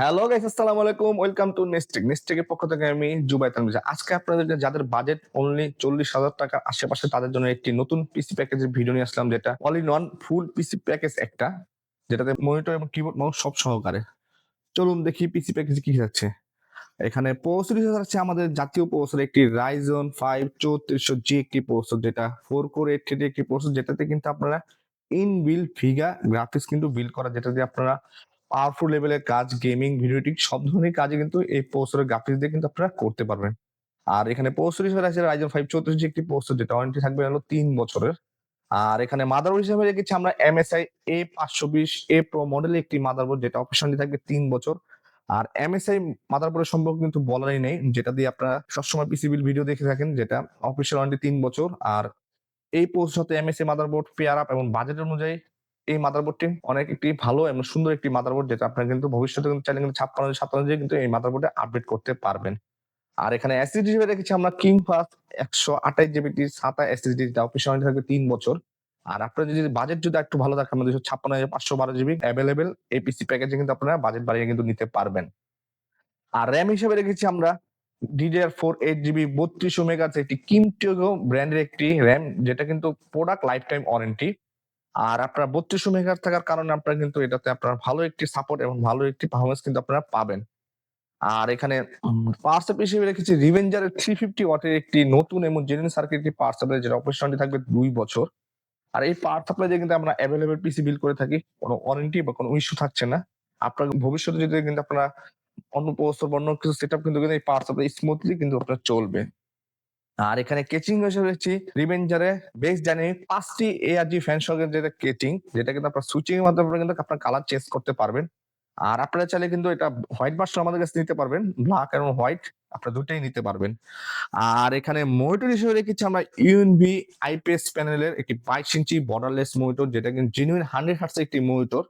Hello guys, আসসালামু আলাইকুম। Welcome to নেস্টেক। নেস্টেকের পক্ষ থেকে আমি জুবাই তানভীর। আজকে আপনাদেরকে যাদের বাজেট অনলি ৳৪০,০০০ টাকার আশেপাশে তাদের জন্য একটি নতুন পিসি প্যাকেজের ভিডিও নিয়ে আসলাম, যেটা all in one full PC package একটা, যেটাতে মনিটর এবং কিবোর্ড মাউস সব সহকারে। চলুন দেখি পিসি প্যাকেজে কি যাচ্ছে। এখানে প্রসেসর হিসেবে আছে আমাদের জাতীয় প্রসেসর একটি Ryzen 5 3400G একটি প্রসেসর, যেটা 4 কোর 8 থ্রেডের একটি প্রসেসর, যেটাতে কিন্তু আপনারা ইনবিল্ট ভিগা গ্রাফিক্স কিন্তু বিল্ড করা, যেটা দিয়ে আপনারা পাওয়ারফুল লেভেলের কাজ, গেমিং, ভিডিও এডিটিং সব ধরনের কাজে কিন্তু এই প্রসেসরের গ্রাফিক্স দিয়ে কিন্তু আপনারা করতে পারবেন। আর এখানে প্রসেসর হিসেবে আছে Ryzen 5 3400G একটি প্রসেসর, যেটা ওয়ারেন্টি থাকবে হলো ৩ বছরের। আর এখানে মাদারবোর্ড হিসেবে রেখেছি আমরা MSI A520 Pro মডেলের একটি মাদারবোর্ড, যেটা অপশনলি থাকবে ৩ বছর। আর MSI মাদারবোর্ডের সম্পর্কে কিন্তু বলারই নেই, যেটা দিয়ে আপনারা সবসময় পিসি বিল্ড ভিডিও দেখে থাকেন, যেটা অফিসিয়াল ওয়ারেন্টি ৩ বছর। আর এই প্রসেসর সাথে MSI মাদারবোর্ড পেয়ার আপ এবং বাজেট অনুযায়ী এই মাদারবোর্ডটি অনেক একটি ভালো এবং সুন্দর একটি মাদারবোর্ড, যেটা আপনারা কিন্তু ভবিষ্যতে কিন্তু চাইলে কিন্তু 56 দিয়ে কিন্তু এই মাদারবোর্ডে আপডেট করতে পারবেন। আর এখানে এসএসডি হিসেবে রেখেছি আমরা king fast 128 GB SATA SSD, যেটা অফিসিয়াল ওয়ারেন্টি থাকবে 3 বছর। আর আপনার যদি বাজেট যদি একটু ভালো থাকে, আমাদের 256,512 জিবি অ্যাভেলেবেল এই পিসি প্যাকেজে কিন্তু আপনারা বাজেট বাড়িয়ে কিন্তু নিতে পারবেন। আর র‍্যাম হিসেবে রেখেছি আমরা DDR4 8 জিবি 3200 মেগাহার্টজ একটি কিমটোগো ব্র্যান্ডের একটি র‍্যাম, যেটা কিন্তু প্রোডাক্ট লাইফ টাইম ওয়ারেন্টি। আর আপনার 3200 মেগাহার্টজ থাকার কারণে আপনারা কিন্তু এটাতে আপনার ভালো একটি সাপোর্ট এবং ভালো একটি পারফরম্যান্স কিন্তু আপনারা পাবেন। আর এখানে পাওয়ার সাপ্লাই হিসেবে রেখেছি রিভেঞ্জারের 350 ওয়াটের একটি নতুন এবং জেনুইন সার্কিট একটি পাওয়ার সাপ্লাই, যেটা অপারেশনটি থাকবে ২ বছর। আর এই পাওয়ার সাপ্লাই দিয়ে কিন্তু আমরা এভেলেবল পিসি বিল্ড করে থাকি। কোনো ওয়ারেন্টি বা কোনো ইস্যু থাকছে না। আপনার ভবিষ্যতে যদি কিন্তু আপনারা অন্য প্রসেসর বা অন্য কিছু সেটআপ কিন্তু এই পাওয়ার সাপ্লাই স্মুথলি কিন্তু আপনার চলবে। আর এখানে কেচিং হিসেবে রেখেছি রিভেঞ্জারের বেস্ট ডাইনামিক ৫ টি ARG ফ্যান সকের যেটা কেচিং, যেটা কিন্তু আপনার সুইচিং এর মাধ্যমে কিন্তু আপনার কালার চেঞ্জ করতে পারবেন। আর আপনারা চাইলে কিন্তু এটা হোয়াইট ভার্সন আমাদের কাছে নিতে পারবেন। ব্লাক এবং হোয়াইট আপনারা দুটাই নিতে পারবেন। আর এখানে মনিটর হিসেবে রেখেছি আমরা ইউএনবি আইপিএস প্যানেলের একটি ২২ ইঞ্চি বর্ডারলেস মনিটর, যেটা কিন্তু জেনুইন ১০০ হার্টজ একটি মনিটর।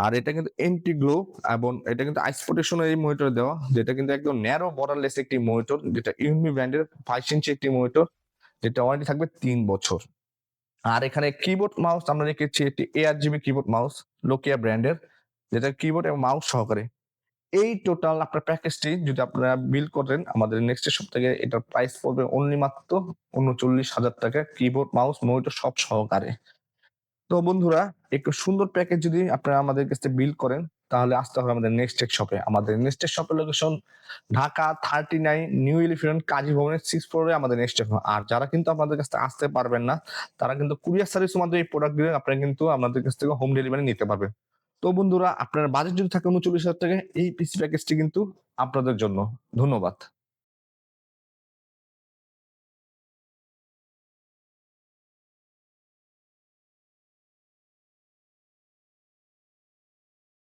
আর এটা কিন্তু এন্টি গ্লো এবং এটা কিন্তু আইস প্রোটেকশন এর মনিটর দেওয়া, যেটা কিন্তু একদম ন্যারো বর্ডারলেস একটি মনিটর, যেটা ইউএনবি ব্র্যান্ডের ২২ ইঞ্চি একটি মনিটর, যেটা ওয়ারেন্টি থাকবে ৩ বছর। আর এখানে কিবোর্ড মাউস আমরা রেখেছি একটি ARGB কিবোর্ড মাউস, নোকিয়া ব্র্যান্ডের, যেটা কিবোর্ড এবং মাউস সহকারে। এই টোটাল আপনার প্যাকেজটি যদি আপনারা বিল করেন আমাদের নেক্সট সপ্তাহে, এটার প্রাইস পড়বে অনলি মাত্র ৳৩৯,০০০ কিবোর্ড, মাউস, মনিটর সব সহকারে। তো বন্ধুরা, একটু সুন্দর প্যাকেজ যদি আপনারা আমাদের কাছ থেকে বিল করেন, তাহলে আসতে হবে আমাদের নেক্সটেক শপে। আমাদের নেক্সটেক শপের লোকেশন ঢাকা 39 নিউ এলিফ্যান্ট কাজী ভবনের 6 ফ্লোরে আমাদের নেক্সটেক। আর যারা কিন্তু আমাদের কাছ থেকে আসতে পারবেন না, তারা কিন্তু কুরিয়ার সার্ভিসের মাধ্যমে এই প্রোডাক্টগুলো আপনারা কিন্তু আমাদের কাছ থেকে হোম ডেলিভারি নিতে পারবেন। তো বন্ধুরা, আপনার বাজেট যদি থাকে ৳৩৯,০০০, এই পিসি প্যাকেজটি কিন্তু আপনাদের জন্য। ধন্যবাদ।